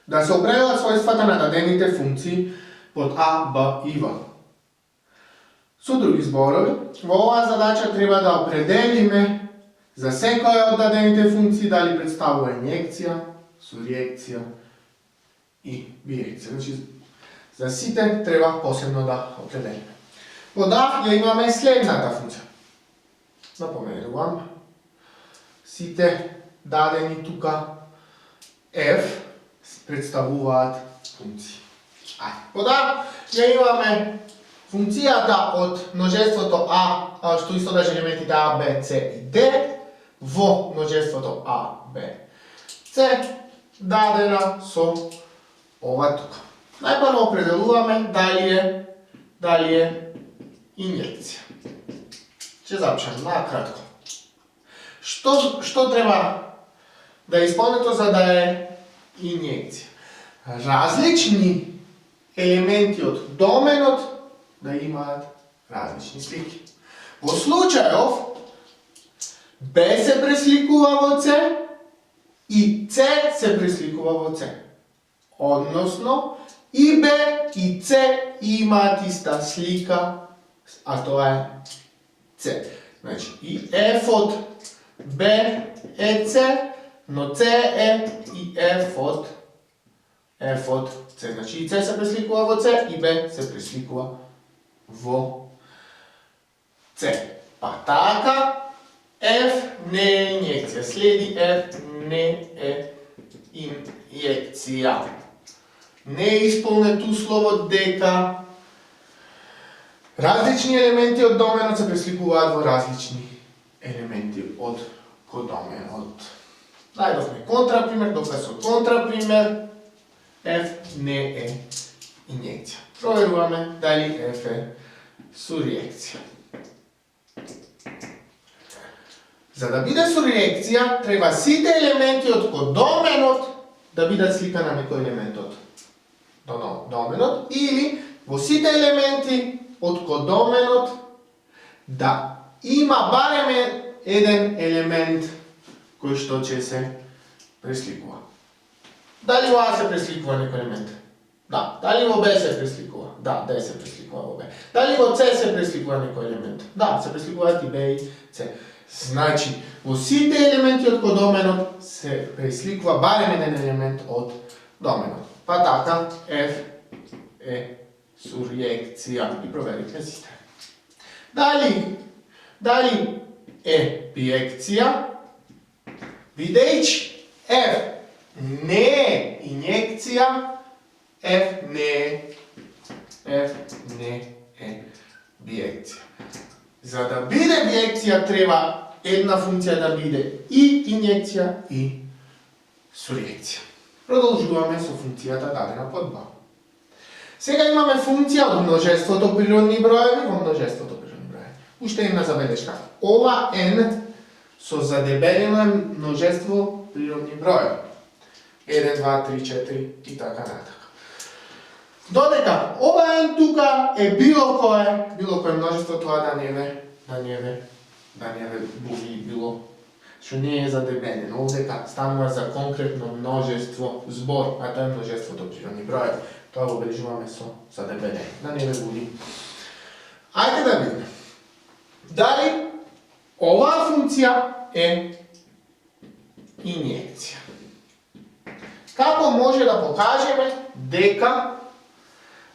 да се определят својствата на дадените функции под А, Б и В. Со други зборови, во оваа задача треба да определиме за секоја од дадените функции дали представува инјекција, сурреакција и биекција. Значи, за сите треба посебно да определиме. Под А ја имаме следната функција. Напоменувам, сите дадени тука f представуваат функции. Под А ја имаме функцијата од множеството А, што исто држи елементите А, Б, С и Д, во множеството А, Б, С, дадена со ова тука. Најпрво определуваме дали е инјекција. Ќе запишам накратко. Што треба да е исполнето за да е инјекција? Различни елементи од доменот да имаат различни слики. Во случајов B се пресликува во C и C се пресликува во C. Односно, и B и C имаат иста слика, а тоа е C. Значи, и F од B е C, но C е и F од C. Значи, и C се пресликува во C и B се пресликува во C. Па така, F не е инјекција. Следи F не е инјекција. Не е исполнет условот дека различни елементи од доменот се пресликуваат во различни елементи од кодоменот. Најдовме контрапример, дока со контрапример F не е инјекција. Проверуваме дали F е сурреакција. За да биде сурреакција, треба сите елементи од кодоменот да бидат слика на некој елемент од доменот или во сите елементи од кодоменот да има барем еден елемент кој што ќе се пресликува. Дали во А се пресликува некој елемент? Да. Дали во Б се пресликува? Да, Д се пресликува во Б. Дали во С се пресликува некој елемент? Да, се пресликуваат и Б и С. Значи, во сите елементи од кодоменот се пресликува барем еден елемент од доменот. Па така, F е сурреакција. И проверите сите. Дали е биекција? Бидејќи F не е инјекција, F не е биекција. За да биде биекција треба една функција да биде и инјекција и сурреакција. Продолжуваме со функцијата дадена под Б. Сега имаме функција од множеството природни броеви во множеството природни броеви. Уште една забелешка. Ова n со задебелено е множество природни броеви. 1, 2, 3, 4 и така натака. Додека ова n тука е било кое множество, тоа да не ве буди било што не е задебелено. Овдека станува за конкретно множество збор, а тоа е множеството природни броеви. Тоа го обележуваме со задебелено. Да не ве буди. Ајде да видиме. Дали оваа функција е инјекција? Како може да покажеме дека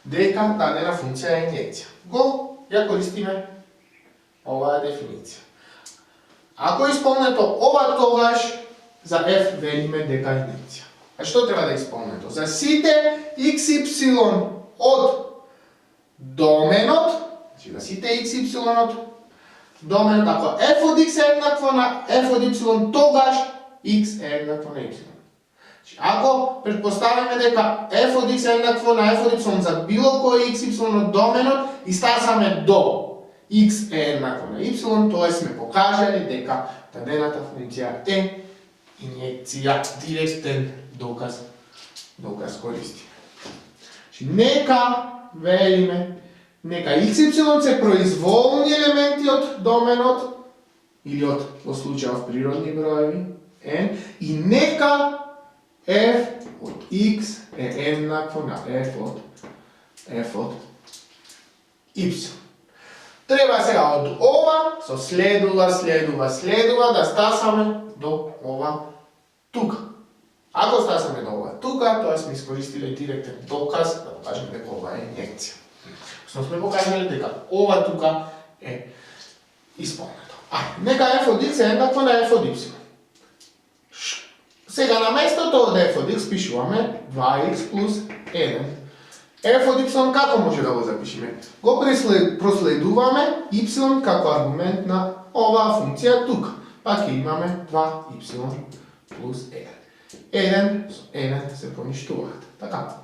дадена функција е инјекција? Ја користиме оваа дефиниција. Ако е исполнето ова, тогаш за f велиме дека е инјекција. А што треба да е исполнето? За сите xy од доменот, значи за сите xy од доменот, ако f од x е еднакво на f од y, тогаш x е еднакво на y. Ако предпоставиме дека f од x е еднакво на f од y за било кој xy од доменот и стасаме до x е еднакво на y, тоа сме покажали дека дадената функција е инјекција. Директен доказ користиме. Нека велиме, нека xy се произволни елементи од доменот или од, во случајов, природни броеви n, и нека f od x je jednako na f od y. Treba сега od ова со следува да стасаме до ова тука. Ако стасаме до ова тука, тоа сме искористиле директен доказ да покажеме дека ова е инјекција. Сме покажале дека ова тука е исполнето. Нека f од x е еднакво на f од y. Сега на местото од f од x пишуваме 2x плюс 1. f од y како може да го запишеме? Го проследуваме y како аргумент на оваа функција тука. Па ќе имаме 2y плюс 1. 1 со 1 се поништуваат. Така.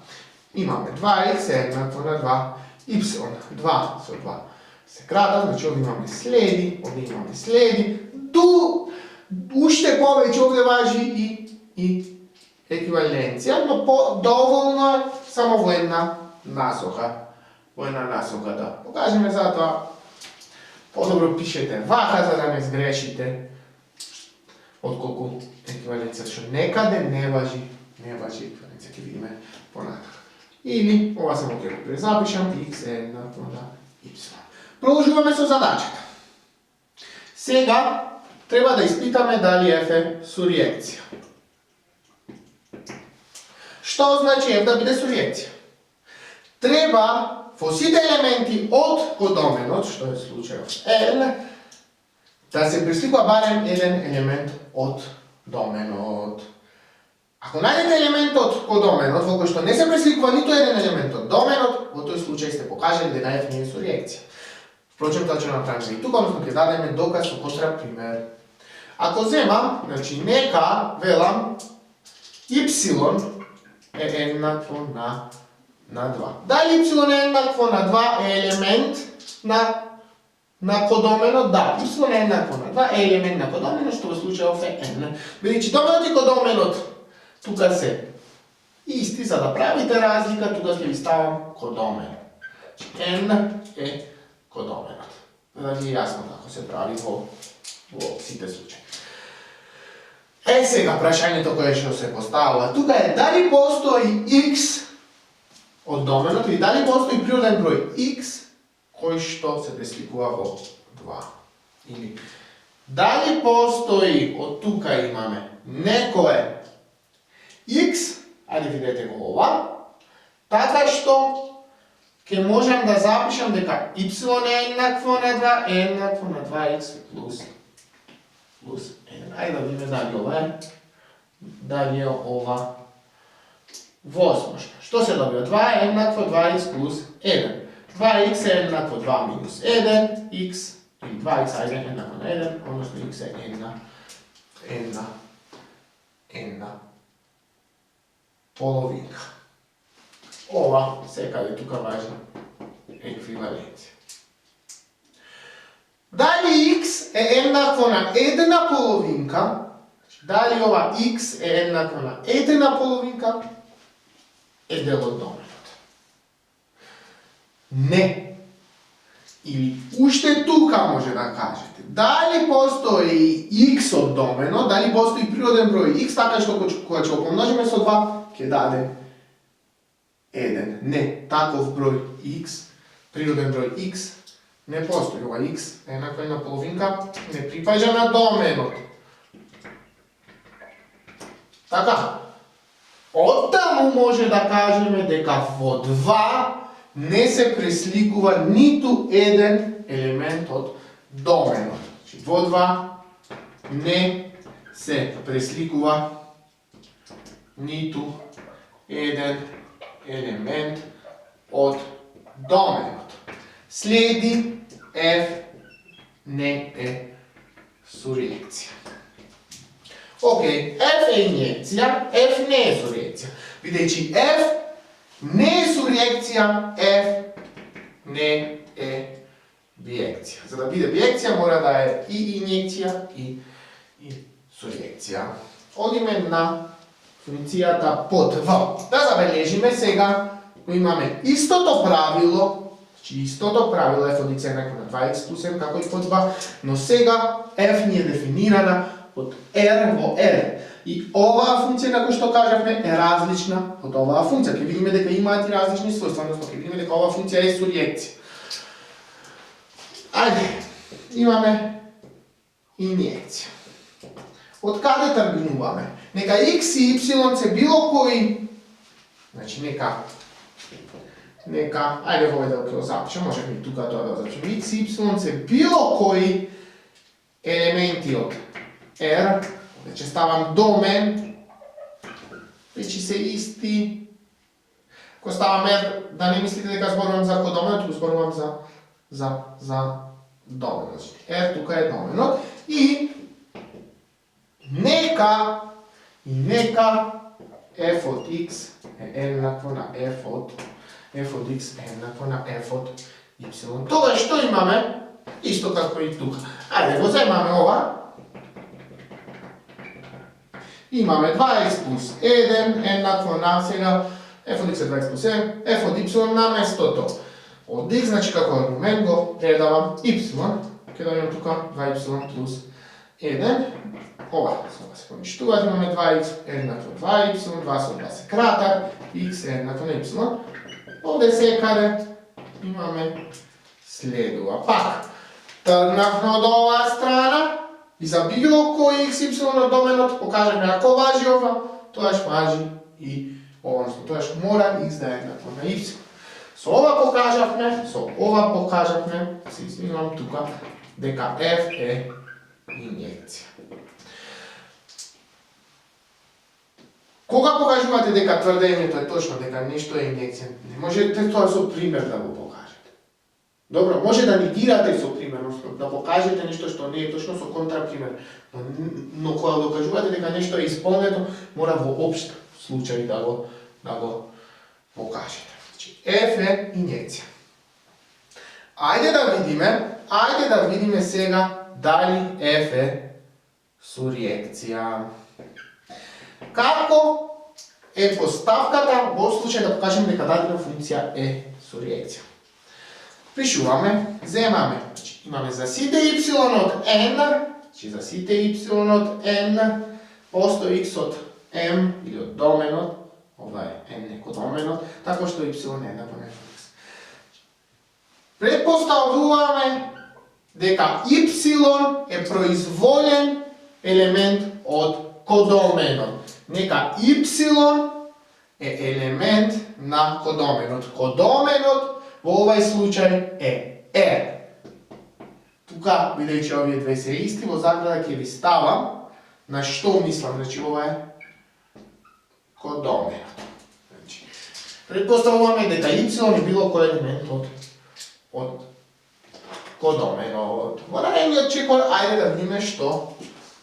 Имаме 2x е еднакво на 2y. 2 со 2 се кратат, значи овде имаме следи. Уште повеќе овде важи и еквиваленција, но доволно е само во една насока. Да покажеме затоа. Подобро пишете вака за да не сгрешите. Отколку еквиваленција што некаде не важи еквиваленција, ќе видиме понатака. Или ова само ќе го презапишам, x е еднакво на y. Продолжуваме со задачата. Сега треба да испитаме дали f е суриекција. Што значи f да биде суриекција? Треба во сите елементи од кодоменот, што е случајот L, да се пресликува барем еден елемент од доменот. Ако најдете елемент од кодоменот, во кој што не се пресликува ниту еден елемент од доменот, во тој случај сте покажали дека f не е суриекција. Впрочем, тоа ќе направиме и тука, односно ќе дадеме доказ со контрапример. Ако земам, значи нека велам y е еднакво на 2. Дали y е еднакво на 2 е елемент на кодоменот? Да, y е еднакво на 2 е елемент на кодоменот, што во случајов е n. Бидејќи доменот и кодоменот тука се исти, за да правите разлика, тука ќе ви ставам кодомен. N е кодоменот. За да ви е јасно како се прави во сите случаи. Сега прашањето кое што се поставува тука е дали постои x од доменот или дали постои природен број x кој што се пресликува во 2. Или дали постои, од тука имаме некое x, ајде видете го ова, така што ќе можам да запишам дека y е еднакво на 2 е еднакво на 2x плюс 1. Ајде да видиме дали е ова возможно. Што се добива? 2 е еднакво 2x плюс 1. 2x е еднакво 2 минус 1, x или 2x ајде е еднакво на 1, односно x е една половинка. Ова секаде тука важи еквиваленција. Дали x е еднакво на една половинка, дали ова x е еднакво на една половинка, е дел од доменот. Не. Или уште тука може да кажете, дали постои x од доменот, дали постои природен број x, така што кога ќе го помножиме со 2, ќе даде 1. Не, таков број x, природен број x, не постои. Ова x е еднакво една половинка, не припаѓа на доменот. Така, оттаму може да кажеме дека во 2 не се пресликува ниту еден елемент од доменот. Во 2 не се пресликува ниту еден елемент од доменот. Следи f не е суриекција. Океј, f е инјекција, f не е суриекција. Бидејќи f не е суриекција, f не е биекција. За да биде биекција мора да е и инјекција и суриекција. Одиме на функцијата под v. Да забележиме сега, го имаме истото правило, истото правило f од x е еднакво на 2x плюс m како и под 2, но сега f ни е дефинирана od R во R. И оваа функција, како што кажавме, е различна од оваа функција. Ќе видиме дека имаат и различни својства, односно ќе видиме дека оваа функција е суриекција. Ајде, имаме инјекција. Од каде тргнуваме? Нека x и y се било кои, значи нека, ајде во овој дел запишем, можеме и тука тоа да запишем. X и y се било кои елементи од R, значи ставам домен, вече се исти. Ако ставам R, да не мислите дека зборувам за кодоменот, туку зборувам за доменот. R тука е доменот и нека f од x е еднакво на f од x е еднакво на f од y. Тоа што имаме? Исто како и тука. Ајде го земаме ова. Имаме 2x плюс 1 еднакво на сега f од x е 2x плюс 1, f од y наместото од x, значи како аргумент го предавам y. Ќе дојдем тука 2y плюс 1. Ова се поништуваат, имаме 2x еднакво 2y, 2 со 2 се кратат, x е еднакво на y. Овде секаде имаме следува. Пак, тргнавме од оваа страна и за било кој x, y на доменот покажеме ако важи ова, тоаш важи и ова, тоаш мора x да е еднакво на y. Со ова покажавме, се извинувам тука, дека f е инјекција. Кога покажувате дека тврдењето е точно, дека нешто е инјекција, не можете тоа со пример да го покажете. Добро, може да негирате со пример, да покажете нешто што не е точно со контрапример, но кога докажувате дека нешто е исполнето, мора во општ случај да го покажете. Значи, F е инјекција. Ајде да видиме сега дали F е суриекција. Како е поставката во случај да покажеме дека дадена функција е суриекција? Пишуваме, земаме, имаме за сите y од n, за сите y од n, постои x од m или од доменот, ова е n неко доменот, така што y е еднакво на f. Предпоставуваме дека y е произволен елемент од кодоменот. Нека y е елемент на кодоменот. Кодоменот во овај случај е R. Тука, бидејќи овие две се исти, во заграда ќе ви ставам на што мислам, значи ова е кодоменот. Значи, предпоставуваме дека y е било кој елемент од кодоменот. Во наредниот чекор, ајде да видиме што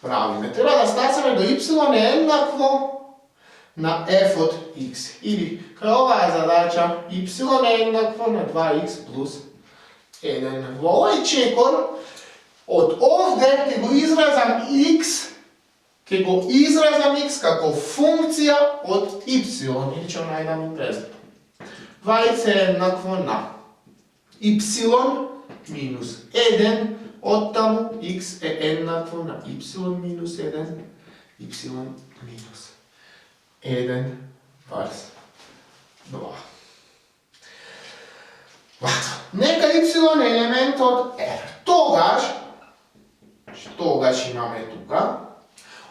правиме. Треба да стасаме до y е еднакво на f од x. Или, кај оваа задача, y е еднакво на 2x плюс 1. Во овој чекор, од овде ќе го изразам x како функција од y, или ќе најдам и презето. 2x е еднакво на y минус 1, оттаму x е еднакво на y минус 1, y минус 1 врз 2. Нека y е елемент од R. Тогаш имаме тука,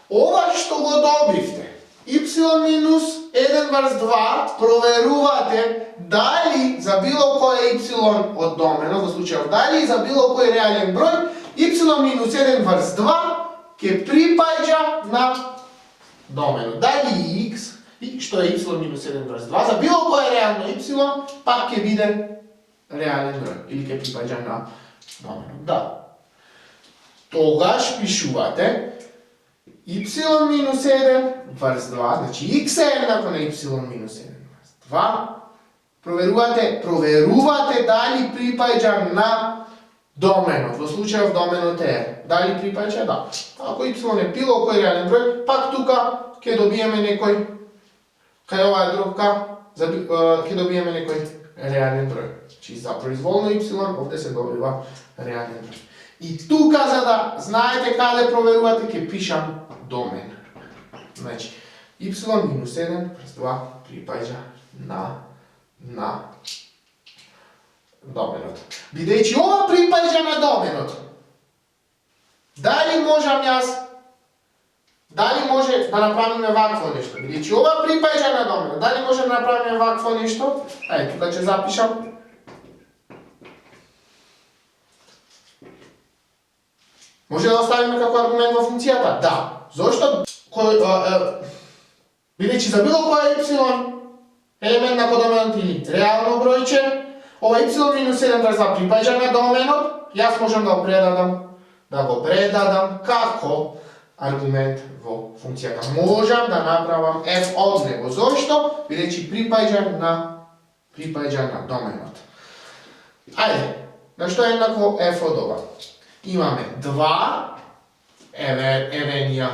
ова што го добивте, y минус 1 врз 2, проверувате дали за било кој y од доменот, во случајов дали за било кој реален број, y минус 1 врз 2 ќе припаѓа на доменот. Дали x, што е y минус 1 врз 2, за било кој реално y, пак ќе биде реален број, или ќе припаѓа на доменот. Да. Тогаш пишувате y минус 1 врз 2, значи x е еднакво на y минус 1 врз 2. Проверувате дали припаѓа на доменот. Во случајов доменот е дали припаѓа? Да. Ако y е било кој реален број, пак тука ќе добиеме некој, кај оваа дробка, ќе добиеме некој реален број. Значи за произволно y овде се добива реален број. И тука, за да знаете каде проверувате, ќе пишам домен. Значи, y минус 1 през 2 припаѓа на доменот. Бидејќи ова припаѓа на доменот, дали може да направиме вакво нешто? Бидејќи ова припаѓа на доменот, дали може да направиме вакво нешто? Ајде, тука ќе запишам. Може да оставиме како аргумент во функцијата? Да. Зошто? Бидејќи за било кој елемент на кодоменот или реално бројче, ова y минус 1 през 2 припаѓа на доменот, јас можам да го предадам како аргумент во функцијата. Можам да направам f од него. Зошто? Бидејќи припаѓа на доменот. Ајде, на што е еднакво f од ова? Имаме 2, еве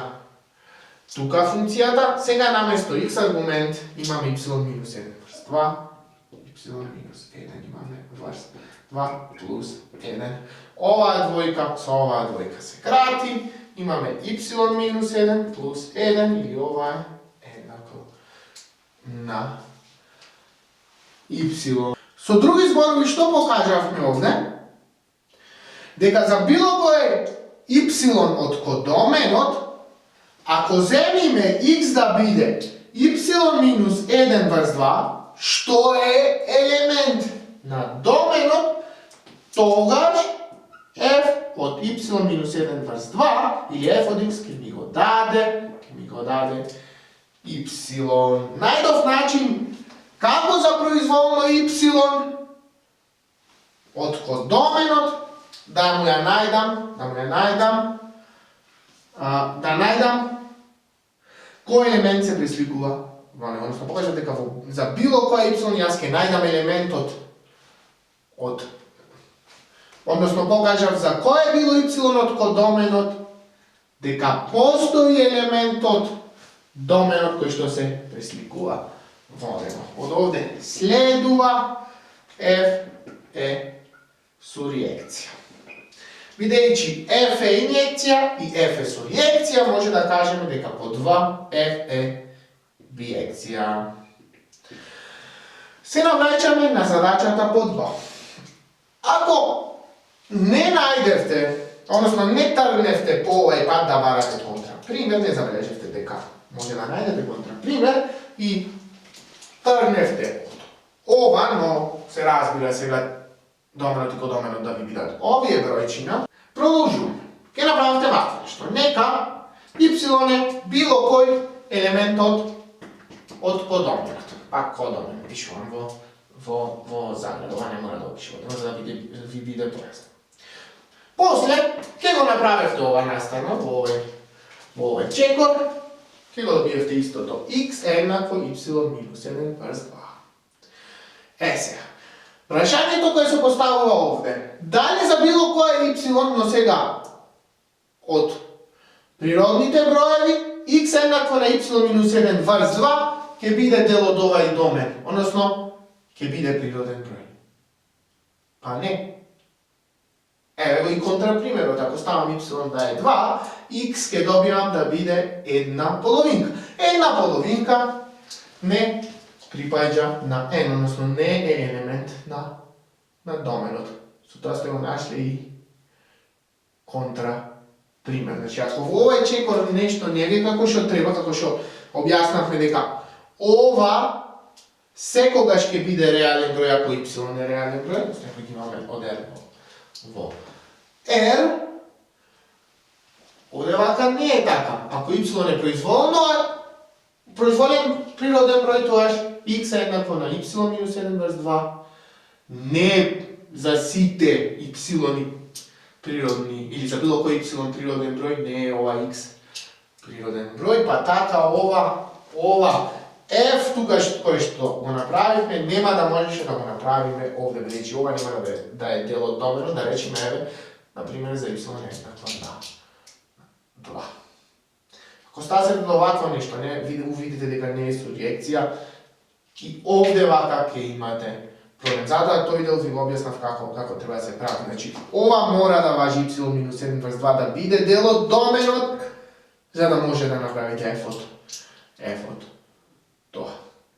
тука функцијата, сега наместо x аргумент имаме y минус 1 през 2, y минус 1 имаме врз 2 плюс 1. Оваа двојка со оваа двојка се крати, имаме y минус 1 плюс 1 или ова е еднакво на y. Со други зборови, што покажавме овде? Дека за било кој y од кодоменот, ако земиме x да биде y минус 1 врз 2, што е елемент на доменот, тогаш f од y минус 1 врз 2 или f од x ќе ми го даде y. Најдов начин како за произволно y од кодоменот да најдам кој елемент се пресликува во него. Односно, покажам дека за било кој y јас ќе најдам елементот од односно покажав за кој било y од кодоменот дека постои елементот доменот кој што се пресликува во него. Од овде следува f е суриекција. Бидејќи f е инјекција и f е суриекција, може да кажеме дека по 2 f е биекција. Се навраќаме на задачата по 2. Ако не најдевте, односно не тргневте по овај пат да барате контрапример, не забележевте дека може да најдете контрапример и тргневте ова, но се разбира сега доменот и кодоменот да ви бидат овие бројчина, продолжуваме. Ке направите вакво нешто. Нека y е било кој елемент од кодоменот. Пак кодомен пишувам во заград, ова не мора да опишувате, може да ви биде појасно. После, ке го направевте ова наставно во овој чекор, ке го добиевте истото x еднакво y минус 1 врз 2. Сега, прашањето кое се поставува овде, дали за било кој y, но сега од природните броеви, x еднакво на y минус 1 врз 2 ќе биде дел од овај домен, односно ќе биде природен број. Па не. Еве го и контрапримерот, ако ставам y да е 2, x ќе добивам да биде една половинка. Една половинка не припаѓа на n, односно не е елемент на доменот. Со тоа сте го нашли и контрапример. Значи, ако во овој чекор нешто не е како што треба, како што објаснавме дека ова секогаш ќе биде реален број ако y е реален број, ако ги имаме од r во r, овде вака не е така. Ако y е произволен природен број, тоаш x е еднакво на y минус 1 врз 2, не за сите y природни, или за било кој y природен број, не е ова x природен број, па така ова f тука кој што го направивме, нема да можеше да го направиме овде, бидејќи ова нема да е дел од доменот, да речеме еве, например за y е еднакво на 2. Ако стасете до вакво нешто, увидите дека не е суриекција, и овде вака ќе имате problem. Zato toј дел ви го објаснав како треба да се прави. Значи, ова мора да важи y минус 1/2 да биде дел од доменот, за да може да направите f-от.